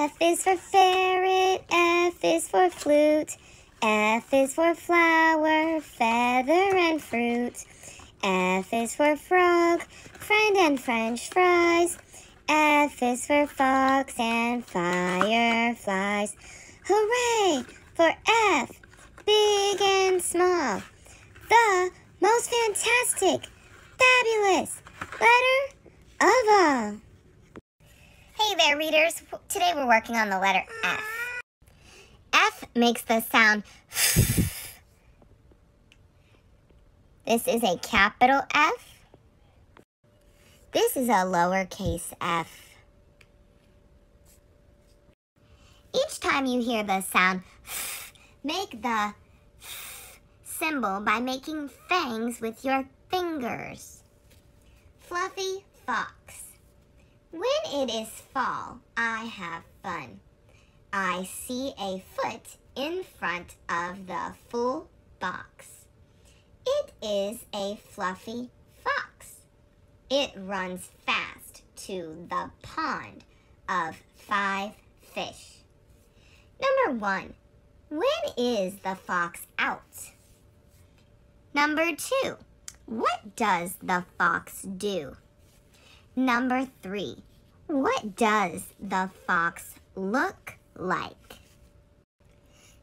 F is for ferret, F is for flute, F is for flower, feather, and fruit. F is for frog, friend and French fries. F is for fox and fireflies. Hooray for F, big and small. The most fantastic, fabulous letter of all. Hey there, readers. Today we're working on the letter F. F makes the sound F. This is a capital F. This is a lowercase f. Each time you hear the sound F, make the F symbol by making fangs with your fingers. Fluffy fox. When it is fall, I have fun. I see a foot in front of the full box. It is a fluffy fox. It runs fast to the pond of 5 fish. Number 1, when is the fox out? Number 2, what does the fox do? Number 3, what does the fox look like?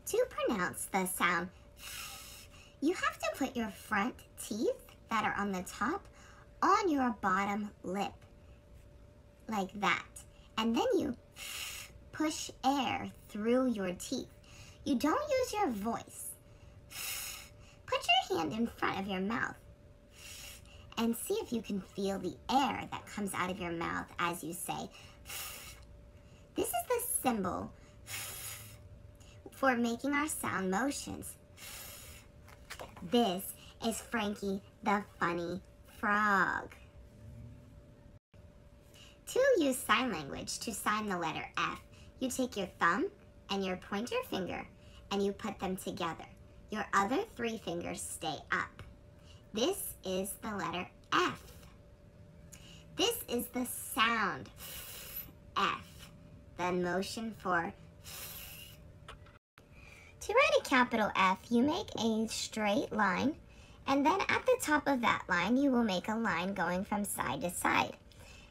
To pronounce the sound F, you have to put your front teeth that are on the top on your bottom lip, like that. And then you push air through your teeth. You don't use your voice. Put your hand in front of your mouth and see if you can feel the air that comes out of your mouth as you say. This is the symbol for making our sound motions. This is Frankie the Funny Frog. To use sign language to sign the letter F, you take your thumb and your pointer finger and you put them together. Your other 3 fingers stay up. This is the letter F. This is the sound F, the motion for F. To write a capital F, you make a straight line, and then at the top of that line, you will make a line going from side to side.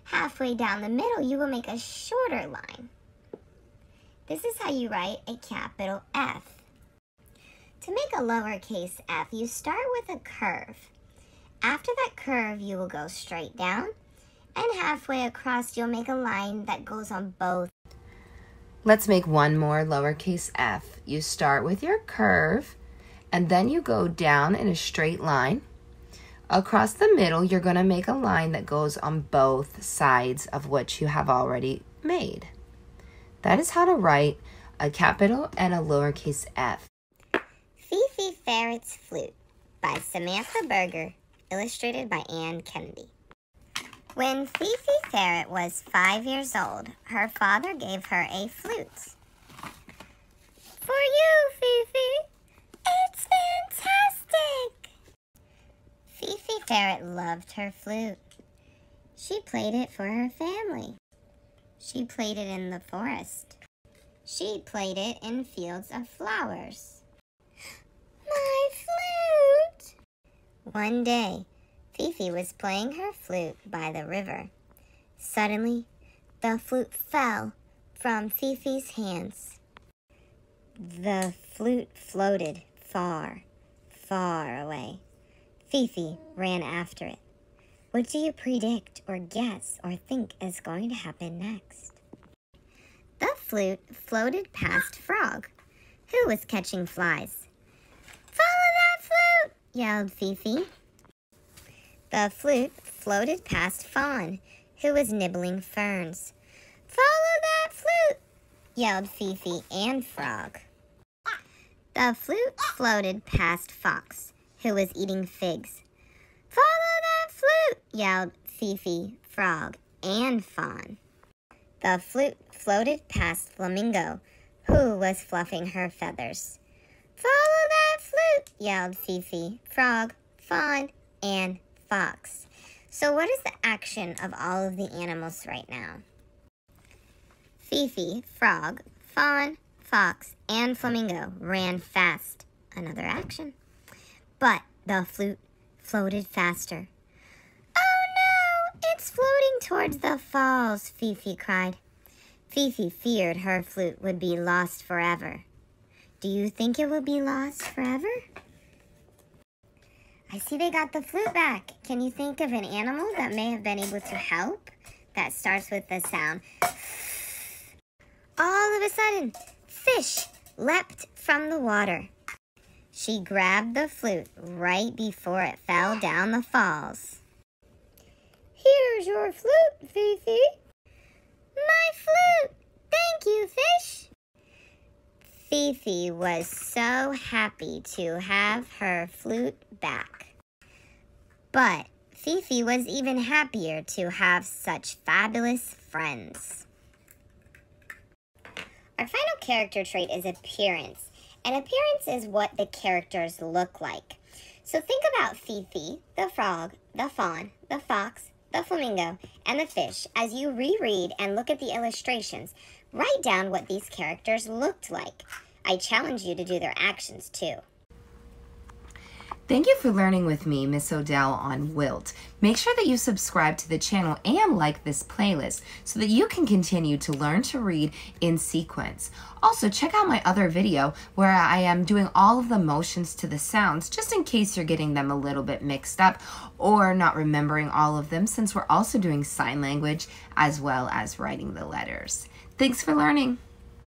Halfway down the middle, you will make a shorter line. This is how you write a capital F. To make a lowercase f, you start with a curve. After that curve, you will go straight down, and halfway across, you'll make a line that goes on both. Let's make one more lowercase f. You start with your curve, and then you go down in a straight line. Across the middle, you're going to make a line that goes on both sides of what you have already made. That is how to write a capital and a lowercase f. Fifi Ferret's Flute by Samantha Berger, illustrated by Anne Kennedy. When Fifi Ferret was 5 years old, her father gave her a flute. For you, Fifi! It's fantastic! Fifi Ferret loved her flute. She played it for her family. She played it in the forest. She played it in fields of flowers. My flute! One day, Fifi was playing her flute by the river. Suddenly, the flute fell from Fifi's hands. The flute floated far, far away. Fifi ran after it. What do you predict or guess or think is going to happen next? The flute floated past Frog, who was catching flies. Follow that flute! Yelled Fifi. The flute floated past Fawn, who was nibbling ferns. Follow that flute! Yelled Fifi and Frog. The flute floated past Fox, who was eating figs. Follow that flute! Yelled Fifi, Frog, and Fawn. The flute floated past Flamingo, who was fluffing her feathers. Follow that flute! Yelled Fifi, Frog, Fawn, and Fox. So what is the action of all of the animals right now? Fifi, Frog, Fawn, Fox, and Flamingo ran fast. Another action. But the flute floated faster. "Oh no, it's floating towards the falls," Fifi cried. Fifi feared her flute would be lost forever. Do you think it will be lost forever? I see they got the flute back. Can you think of an animal that may have been able to help? That starts with the sound. All of a sudden, Fish leapt from the water. She grabbed the flute right before it fell down the falls. "Here's your flute, Fifi." "My flute! Thank you, Fish." Fifi was so happy to have her flute back. But Fifi was even happier to have such fabulous friends. Our final character trait is appearance. And appearance is what the characters look like. So think about Fifi, the frog, the fawn, the fox, the flamingo, and the fish as you reread and look at the illustrations. Write down what these characters looked like. I challenge you to do their actions too. Thank you for learning with me, Miss Odell, on Wilt. Make sure that you subscribe to the channel and like this playlist so that you can continue to learn to read in sequence. Also, check out my other video where I am doing all of the motions to the sounds, just in case you're getting them a little bit mixed up or not remembering all of them, since we're also doing sign language as well as writing the letters. Thanks for learning.